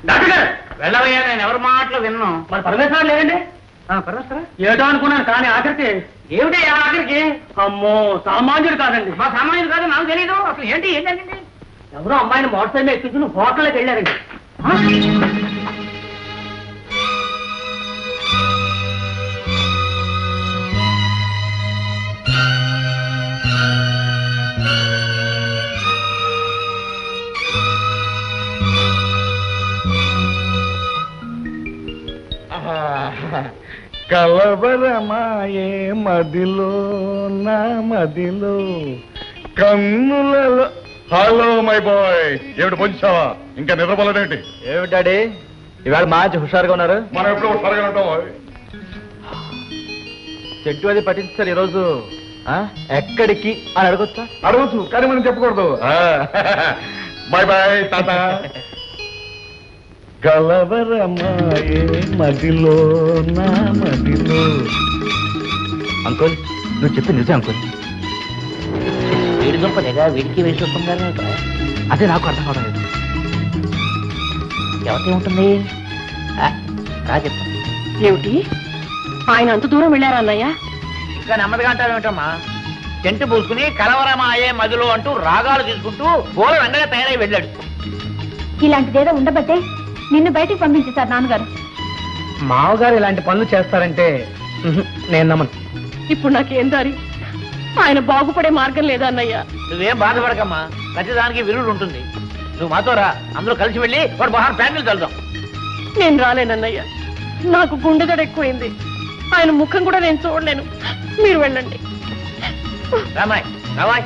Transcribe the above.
Doctor గారు వెళ్ళవయ్యా, నేను ఎవరి మాటలు విన్నాను. మరి పరమేశ్వరం లేదండి? పరమేశ్వరం ఏటో అనుకున్నాను, కానీ ఆఖరికి ఏమిటి ఆఖరికి? అమ్మో సామాన్యుడు కాదండి. మా సామాన్యుడు కాదు, నాకు తెలీదు అసలు. ఏంటి ఏంటండి? ఎవరో అమ్మాయిని మోటార్ సైకిల్ ఎక్కించుకుని హోటల్లోకి వెళ్ళారండి. కలవరమాయే మదిలో నా మదిలో కన్నులలో. హలో మై బాయ్, ఏమిటి పొంచావా? ఇంకా నిద్రపోలేదేంటి? ఏమిటి డాడీ ఇవాళ మంచి హుషారుగా ఉన్నారు? మనం ఎప్పుడు హుషారుగా ఉంటాం. చెట్టు అది పట్టించారు ఈరోజు. ఎక్కడికి అని అడగొచ్చా? అడగచ్చు, కానీ మనం చెప్పకూడదు. బాయ్ బాయ్ తాత. కలవరమాయే మదిలో నా మదిలో. అంకుల్ నువ్వు చెప్పి నిజం అంకుల్. వీడి దుంపలేగా వీడికి వేసి వస్తుందా? అదే నాకు అర్థం కావడం లేదు. ఎవరికి ఉంటుంది రా చెప్తాను. ఏమిటి ఆయన అంత దూరం వెళ్ళారా అన్నయ్య? ఇంకా నెమ్మదిగా అంటావేమిటమ్మా? చెంటు పూసుకుని కలవరమాయే మదిలో అంటూ రాగాలు తీసుకుంటూ పూల వెంటనే తయారై వెళ్ళాడు. ఇలాంటిదేదో ఉండబట్టే నిన్ను బయటికి పంపించేశారు నాన్నగారు. మావగారు ఇలాంటి పనులు చేస్తారంటే నేను నమ్మను. ఇప్పుడు నాకేం దారి? ఆయన బాగుపడే మార్గం లేదా అన్నయ్య? నువ్వేం బాధపడకమ్మా, ప్రతిదానికి విరుడు ఉంటుంది. నువ్వు మాతో రా, అందరూ కలిసి వెళ్ళి వాడు బహార్ ప్యాంటులు చల్దాం. నేను రాలేనన్నయ్య, నాకు గుండెదడ ఎక్కువైంది. ఆయన ముఖం కూడా నేను చూడలేను. మీరు వెళ్ళండి. రామాయ్ రామాయ్.